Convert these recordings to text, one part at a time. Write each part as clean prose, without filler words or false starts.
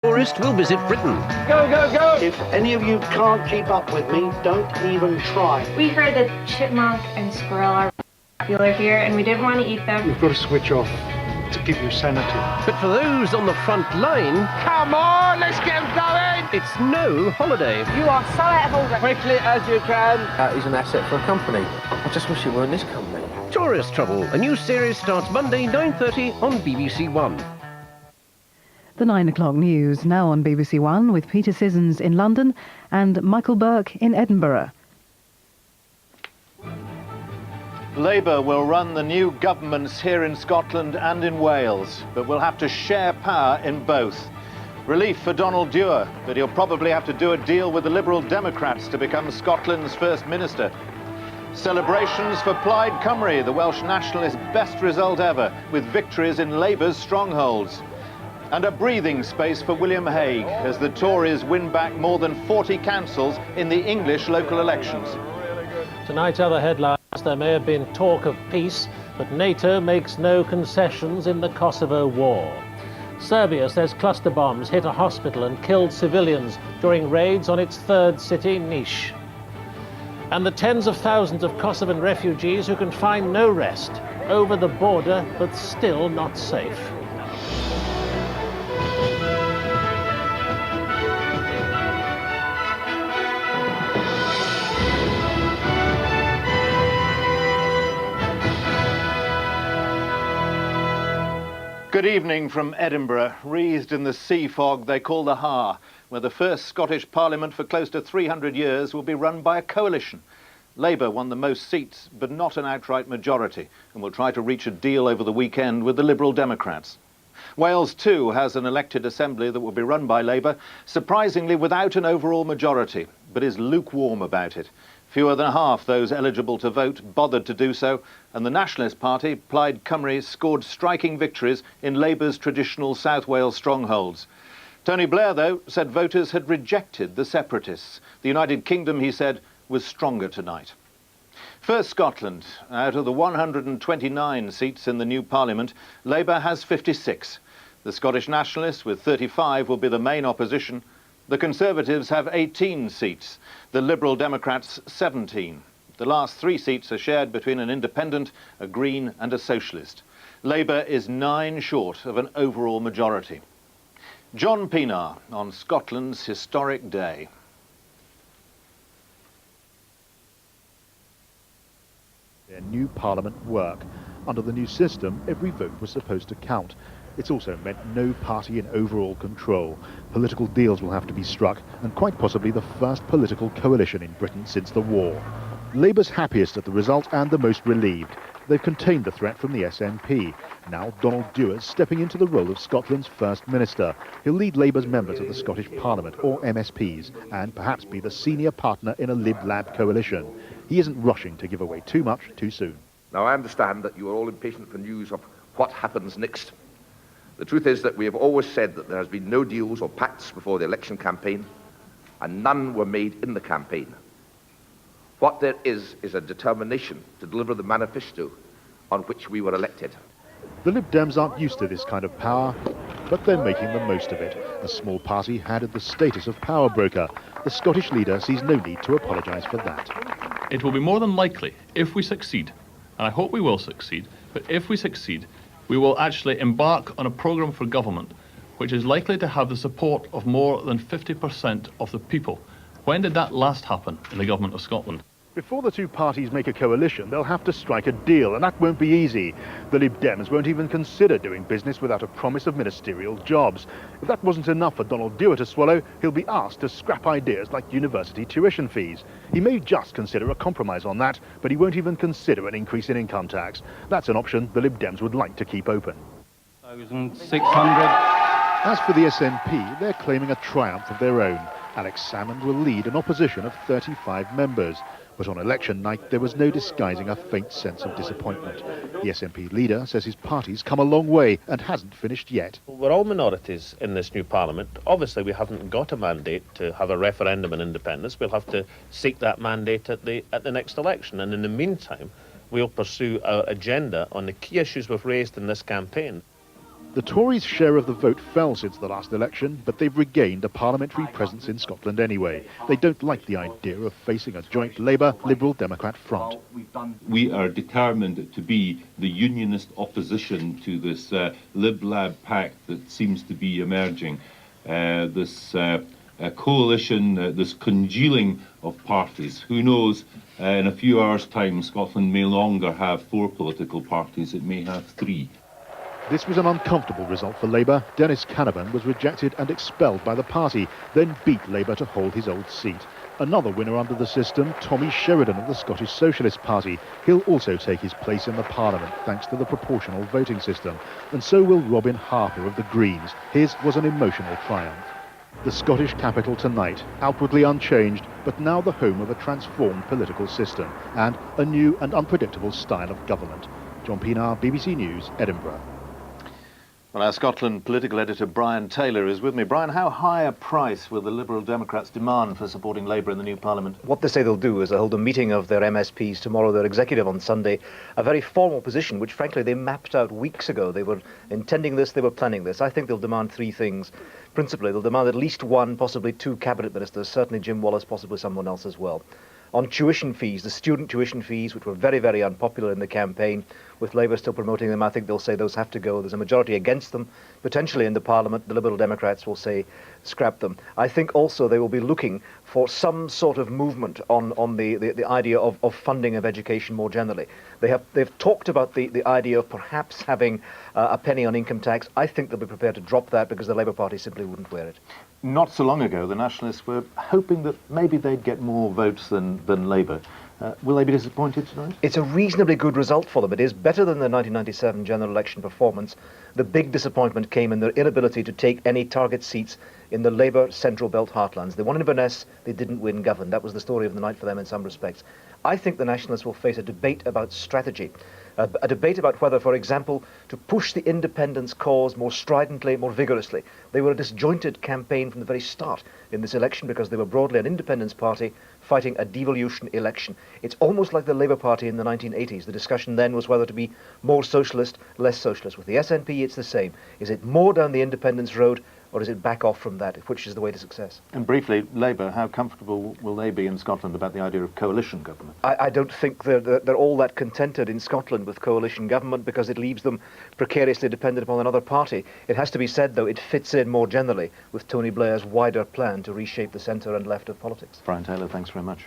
Tourist will visit Britain. Go, go, go! If any of you can't keep up with me, don't even try. We heard that chipmunk and squirrel are popular here, and we didn't want to eat them. You've got to switch off to keep your sanity. But for those on the front line, Come on, let's get going! it's no holiday. You are so out of order. Quickly as you can. He's an asset for a company. I just wish he were in this company. Tourist Trouble, a new series starts Monday 9:30 on BBC One. The 9 o'clock news now on BBC One with Peter Sissons in London and Michael Buerk in Edinburgh. Labour will run the new governments here in Scotland and in Wales, but will have to share power in both. Relief for Donald Dewar, but he'll probably have to do a deal with the Liberal Democrats to become Scotland's First Minister. Celebrations for Plaid Cymru, the Welsh nationalist's best result ever, with victories in Labour's strongholds. And a breathing space for William Hague as the Tories win back more than 40 councils in the English local elections. Tonight's other headlines: there may have been talk of peace, but NATO makes no concessions in the Kosovo war. Serbia says cluster bombs hit a hospital and killed civilians during raids on its third city, Niš. And the tens of thousands of Kosovan refugees who can find no rest over the border but still not safe. Good evening from Edinburgh, wreathed in the sea fog they call the Har, where the first Scottish Parliament for close to 300 years will be run by a coalition. Labour won the most seats, but not an outright majority, and will try to reach a deal over the weekend with the Liberal Democrats. Wales too has an elected assembly that will be run by Labour, surprisingly without an overall majority, but is lukewarm about it. Fewer than half those eligible to vote bothered to do so, and the Nationalist Party, Plaid Cymru, scored striking victories in Labour's traditional South Wales strongholds. Tony Blair, though, said voters had rejected the separatists. The United Kingdom, he said, was stronger tonight. First Scotland. Out of the 129 seats in the new Parliament, Labour has 56. The Scottish Nationalists, with 35, will be the main opposition. The Conservatives have 18 seats, the Liberal Democrats 17. The last 3 seats are shared between an independent, a Green and a Socialist. Labour is 9 short of an overall majority. John Pienaar on Scotland's historic day. Their new parliament work. Under the new system, every vote was supposed to count. It's also meant no party in overall control. Political deals will have to be struck, and quite possibly the first political coalition in Britain since the war. Labour's happiest at the result and the most relieved. They've contained the threat from the SNP. Now Donald Dewar's stepping into the role of Scotland's First Minister. He'll lead Labour's members of the Scottish Parliament, or MSPs, and perhaps be the senior partner in a Lib-Lab coalition. He isn't rushing to give away too much too soon. Now I understand that you are all impatient for news of what happens next. The truth is that we have always said that there has been no deals or pacts before the election campaign, and none were made in the campaign. What there is a determination to deliver the manifesto on which we were elected. The Lib Dems aren't used to this kind of power, but they're making the most of it. A small party handed the status of power broker. The Scottish leader sees no need to apologise for that. It will be more than likely, if we succeed, and I hope we will succeed, but if we succeed, we will actually embark on a programme for government which is likely to have the support of more than 50% of the people. When did that last happen in the government of Scotland? Before the two parties make a coalition, they'll have to strike a deal, and that won't be easy. The Lib Dems won't even consider doing business without a promise of ministerial jobs. If that wasn't enough for Donald Dewar to swallow, he'll be asked to scrap ideas like university tuition fees. He may just consider a compromise on that, but he won't even consider an increase in income tax. That's an option the Lib Dems would like to keep open. 1,600. As for the SNP, they're claiming a triumph of their own. Alex Salmond will lead an opposition of 35 members. But on election night, there was no disguising a faint sense of disappointment. The SNP leader says his party's come a long way and hasn't finished yet. We're all minorities in this new parliament. Obviously, we haven't got a mandate to have a referendum on independence. We'll have to seek that mandate at the next election. And in the meantime, we'll pursue our agenda on the key issues we've raised in this campaign. The Tories' share of the vote fell since the last election, but they've regained a parliamentary presence in Scotland anyway. They don't like the idea of facing a joint Labour-Liberal Democrat front. We are determined to be the unionist opposition to this Lib-Lab pact that seems to be emerging. This coalition, this congealing of parties. Who knows, in a few hours' time, Scotland may no longer have 4 political parties, it may have 3. This was an uncomfortable result for Labour. Dennis Canavan was rejected and expelled by the party, then beat Labour to hold his old seat. Another winner under the system, Tommy Sheridan of the Scottish Socialist Party. He'll also take his place in the Parliament thanks to the proportional voting system. And so will Robin Harper of the Greens. His was an emotional triumph. The Scottish capital tonight, outwardly unchanged, but now the home of a transformed political system and a new and unpredictable style of government. John Pienaar, BBC News, Edinburgh. Well, our Scotland political editor Brian Taylor is with me. Brian, how high a price will the Liberal Democrats demand for supporting Labour in the new Parliament? What they say they'll do is they'll hold a meeting of their MSPs tomorrow, their executive on Sunday, a very formal position which frankly they mapped out weeks ago. They were intending this, they were planning this. I think they'll demand 3 things. Principally, they'll demand at least 1, possibly 2 cabinet ministers, certainly Jim Wallace, possibly someone else as well. On tuition fees, the student tuition fees, which were very, very unpopular in the campaign, with Labour still promoting them, I think they'll say those have to go. There's a majority against them. Potentially in the Parliament, the Liberal Democrats will say scrap them. I think also they will be looking for some sort of movement on the idea of funding of education more generally. They've talked about the idea of perhaps having a penny on income tax. I think they'll be prepared to drop that because the Labour Party simply wouldn't wear it. Not so long ago, the Nationalists were hoping that maybe they'd get more votes than Labour. Will they be disappointed tonight? It's a reasonably good result for them. It is better than the 1997 general election performance. The big disappointment came in their inability to take any target seats in the Labour Central Belt heartlands. They won Inverness, they didn't win Govan. That was the story of the night for them in some respects. I think the Nationalists will face a debate about strategy. A debate about whether, for example, to push the independence cause more stridently, more vigorously. They were a disjointed campaign from the very start in this election because they were broadly an independence party fighting a devolution election. It's almost like the Labour Party in the 1980s. The discussion then was whether to be more socialist, less socialist. With the SNP, it's the same. Is it more down the independence road, or is it back off from that, which is the way to success? And briefly, Labour, how comfortable will they be in Scotland about the idea of coalition government? I don't think they're all that contented in Scotland with coalition government because it leaves them precariously dependent upon another party. It has to be said, though, it fits in more generally with Tony Blair's wider plan to reshape the centre and left of politics. Brian Taylor, thanks very much.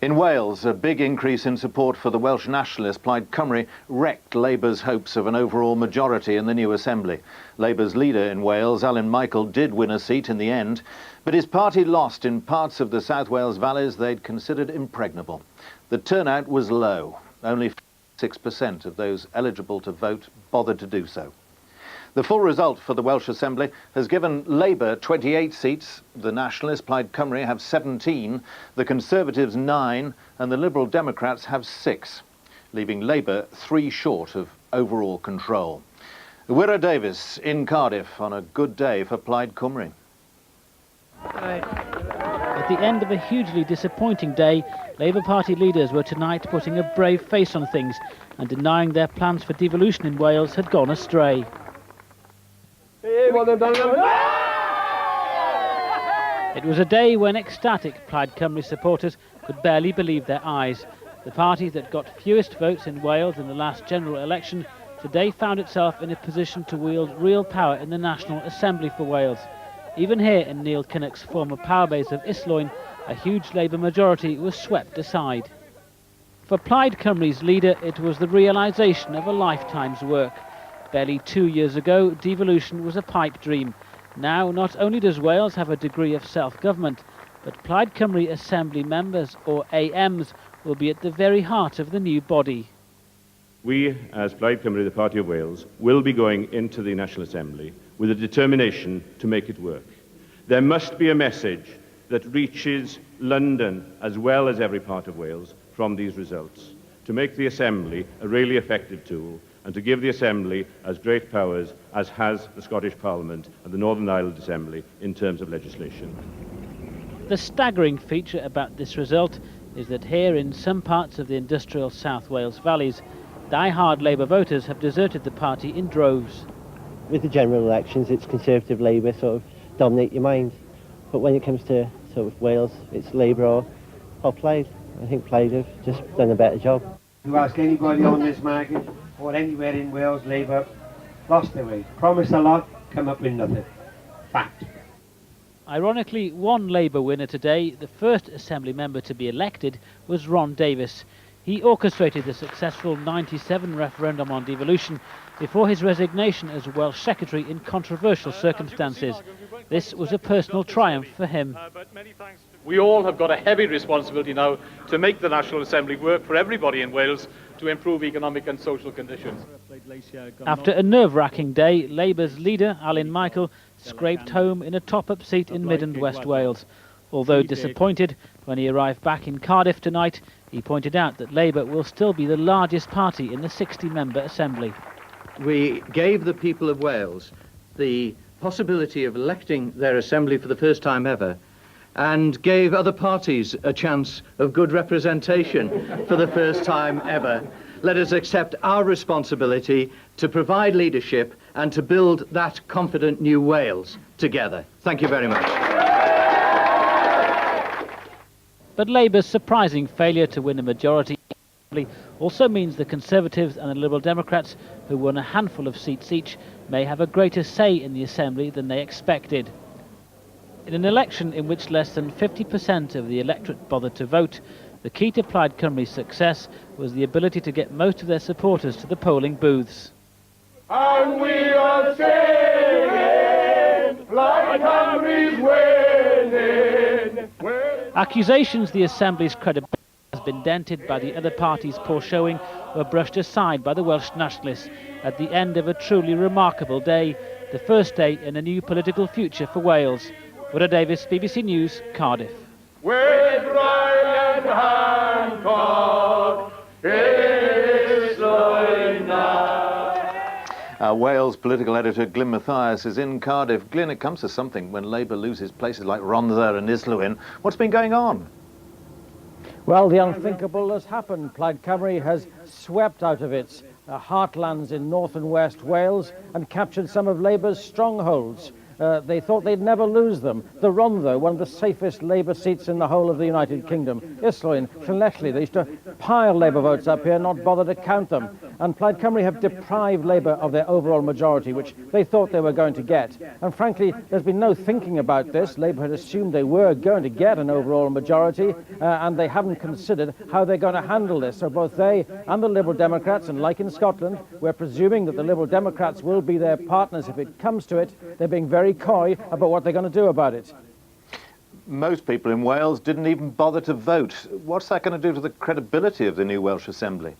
In Wales, a big increase in support for the Welsh nationalist Plaid Cymru wrecked Labour's hopes of an overall majority in the new Assembly. Labour's leader in Wales, Alan Michael, did win a seat in the end, but his party lost in parts of the South Wales valleys they'd considered impregnable. The turnout was low. Only 6% of those eligible to vote bothered to do so. The full result for the Welsh Assembly has given Labour 28 seats, the Nationalists, Plaid Cymru, have 17, the Conservatives 9, and the Liberal Democrats have 6, leaving Labour 3 short of overall control. Wyre Davies in Cardiff on a good day for Plaid Cymru. At the end of a hugely disappointing day, Labour Party leaders were tonight putting a brave face on things and denying their plans for devolution in Wales had gone astray. It was a day when ecstatic Plaid Cymru supporters could barely believe their eyes. The party that got fewest votes in Wales in the last general election today found itself in a position to wield real power in the National Assembly for Wales. Even here in Neil Kinnock's former power base of Islwyn, a huge Labour majority was swept aside. For Plaid Cymru's leader, it was the realisation of a lifetime's work. Barely 2 years ago, devolution was a pipe dream. Now, not only does Wales have a degree of self-government, but Plaid Cymru Assembly members, or AMs, will be at the very heart of the new body. We, as Plaid Cymru, the Party of Wales, will be going into the National Assembly with a determination to make it work. There must be a message that reaches London as well as every part of Wales from these results, to make the Assembly a really effective tool and to give the Assembly as great powers as has the Scottish Parliament and the Northern Ireland Assembly in terms of legislation. The staggering feature about this result is that here in some parts of the industrial South Wales valleys, die-hard Labour voters have deserted the party in droves. with the general elections, it's Conservative Labour sort of dominate your mind. But when it comes to sort of Wales, it's Labour or Plaid. I think Plaid have just done a better job. You ask anybody on this market or anywhere in Wales, Labour lost their way. Promised a lot, come up with nothing. Fact. Ironically, one Labour winner today, the first Assembly member to be elected, was Wyre Davies. He orchestrated the successful 97 referendum on devolution before his resignation as Welsh Secretary in controversial circumstances. This was a personal triumph for him. We all have got a heavy responsibility now to make the National Assembly work for everybody in Wales to improve economic and social conditions. After a nerve-wracking day, Labour's leader, Alan Michael, scraped home in a top-up seat in Mid and West Wales. Although disappointed, when he arrived back in Cardiff tonight, he pointed out that Labour will still be the largest party in the 60-member Assembly. We gave the people of Wales the possibility of electing their Assembly for the first time ever, and gave other parties a chance of good representation for the first time ever. Let us accept our responsibility to provide leadership and to build that confident new Wales together. Thank you very much. But Labour's surprising failure to win a majority also means the Conservatives and the Liberal Democrats, who won a handful of seats each, may have a greater say in the Assembly than they expected. In an election in which less than 50% of the electorate bothered to vote, the key to Plaid Cymru's success was the ability to get most of their supporters to the polling booths. And we are singing, Plaid Cymru's winning. Accusations the Assembly's credibility has been dented by the other party's poor showing were brushed aside by the Welsh nationalists at the end of a truly remarkable day, the first day in a new political future for Wales. Wyre Davies, BBC News, Cardiff. With Ryan Hancock, it's Our Wales political editor Glyn Mathias is in Cardiff. Glyn, it comes to something when Labour loses places like Rhondda and Islwyn. What's been going on? Well, the unthinkable has happened. Plaid Cymru has swept out of its heartlands in north and west Wales and captured some of Labour's strongholds. They thought they'd never lose them. The Rhondda, one of the safest Labour seats in the whole of the United Kingdom. Islwyn, Llanelli, they used to pile Labour votes up here, not bother to count them. And Plaid Cymru have deprived Labour of their overall majority, which they thought they were going to get. And frankly, there's been no thinking about this. Labour had assumed they were going to get an overall majority, and they haven't considered how they're going to handle this. So both they and the Liberal Democrats, and like in Scotland, we're presuming that the Liberal Democrats will be their partners if it comes to it. They're being very coy about what they're going to do about it. Most people in Wales didn't even bother to vote. What's that going to do to the credibility of the new Welsh Assembly?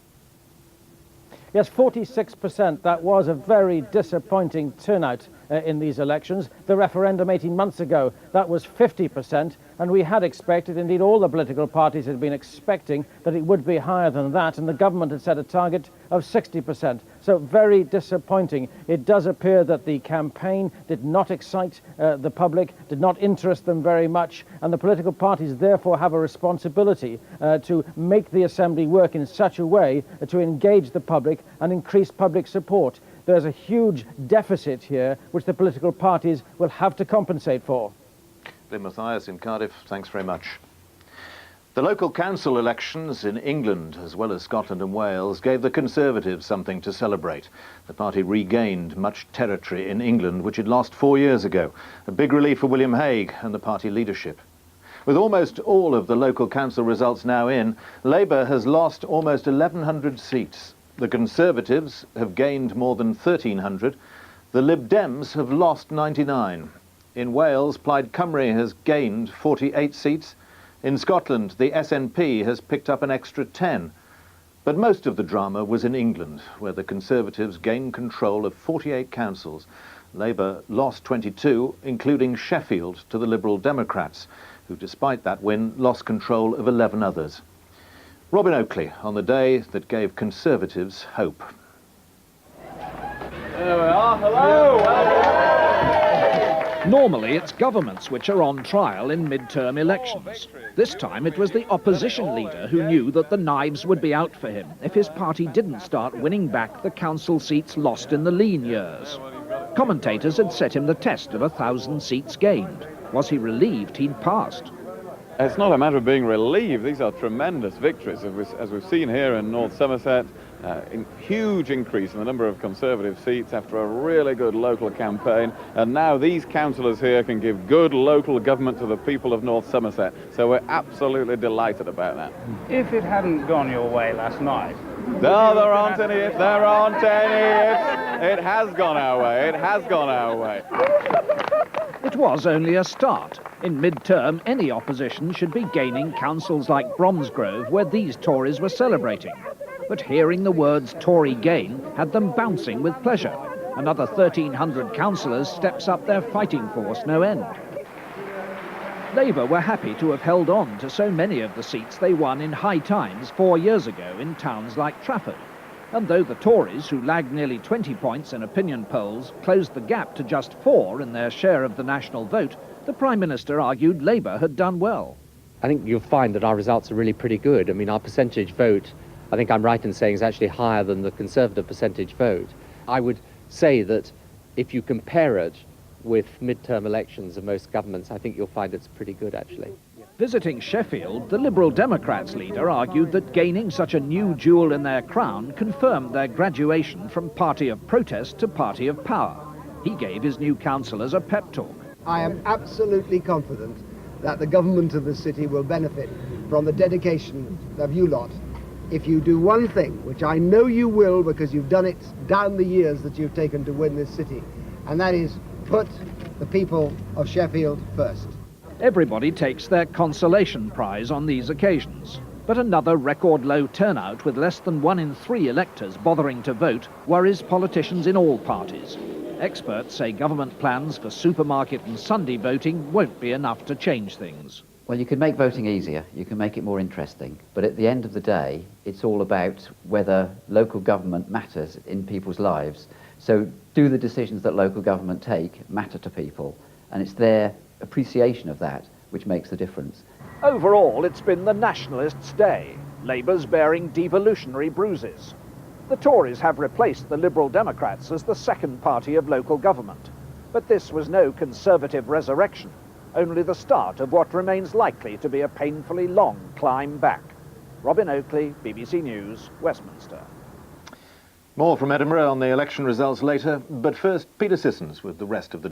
Yes, 46%. That was a very disappointing turnout in these elections. The referendum 18 months ago, that was 50%, and we had expected, indeed all the political parties had been expecting, that it would be higher than that, and the government had set a target of 60%. So very disappointing. It does appear that the campaign did not excite the public, did not interest them very much, and the political parties therefore have a responsibility to make the Assembly work in such a way to engage the public and increase public support. There's a huge deficit here which the political parties will have to compensate for. Glyn Mathias in Cardiff, thanks very much. The local council elections in England, as well as Scotland and Wales, gave the Conservatives something to celebrate. The party regained much territory in England, which it lost 4 years ago. A big relief for William Hague and the party leadership. With almost all of the local council results now in, Labour has lost almost 1,100 seats. The Conservatives have gained more than 1,300. The Lib Dems have lost 99. In Wales, Plaid Cymru has gained 48 seats. In Scotland, the SNP has picked up an extra 10. But most of the drama was in England, where the Conservatives gained control of 48 councils. Labour lost 22, including Sheffield, to the Liberal Democrats, who, despite that win, lost control of 11 others. Robin Oakley on the day that gave Conservatives hope. There we are. Hello. Normally, it's governments which are on trial in mid-term elections. This time, it was the opposition leader who knew that the knives would be out for him if his party didn't start winning back the council seats lost in the lean years. Commentators had set him the test of 1,000 seats gained. Was he relieved he'd passed? It's not a matter of being relieved. These are tremendous victories, as we've seen here in North Somerset. Huge increase in the number of Conservative seats after a really good local campaign, and now these councillors here can give good local government to the people of North Somerset, so we're absolutely delighted about that. If it hadn't gone your way last night... No, there aren't any ifs, there aren't any ifs. It has gone our way, it has gone our way. It was only a start. In mid-term, any opposition should be gaining councils like Bromsgrove, where these Tories were celebrating. But hearing the words Tory gain had them bouncing with pleasure. Another 1,300 councillors steps up their fighting force no end. Labour were happy to have held on to so many of the seats they won in high times 4 years ago in towns like Trafford. And though the Tories, who lagged nearly 20 points in opinion polls, closed the gap to just 4 in their share of the national vote, the Prime Minister argued Labour had done well. I think you'll find that our results are really pretty good. I mean, our percentage vote, I think I'm right in saying, is actually higher than the Conservative percentage vote. I would say that if you compare it with mid-term elections of most governments, I think you'll find it's pretty good, actually. Visiting Sheffield, the Liberal Democrats leader argued that gaining such a new jewel in their crown confirmed their graduation from party of protest to party of power. He gave his new councillors a pep talk. I am absolutely confident that the government of the city will benefit from the dedication of you lot if you do one thing, which I know you will because you've done it down the years that you've taken to win this city, and that is put the people of Sheffield first. Everybody takes their consolation prize on these occasions. But another record low turnout with less than 1 in 3 electors bothering to vote worries politicians in all parties. Experts say government plans for supermarket and Sunday voting won't be enough to change things. Well, you can make voting easier, you can make it more interesting, but at the end of the day, it's all about whether local government matters in people's lives. So do the decisions that local government take matter to people? And it's their appreciation of that which makes the difference. Overall, it's been the Nationalists' day. Labour's bearing devolutionary bruises. The Tories have replaced the Liberal Democrats as the second party of local government. But this was no Conservative resurrection, only the start of what remains likely to be a painfully long climb back. Robin Oakley, BBC News, Westminster. More from Edinburgh on the election results later, but first, Peter Sissons with the rest of the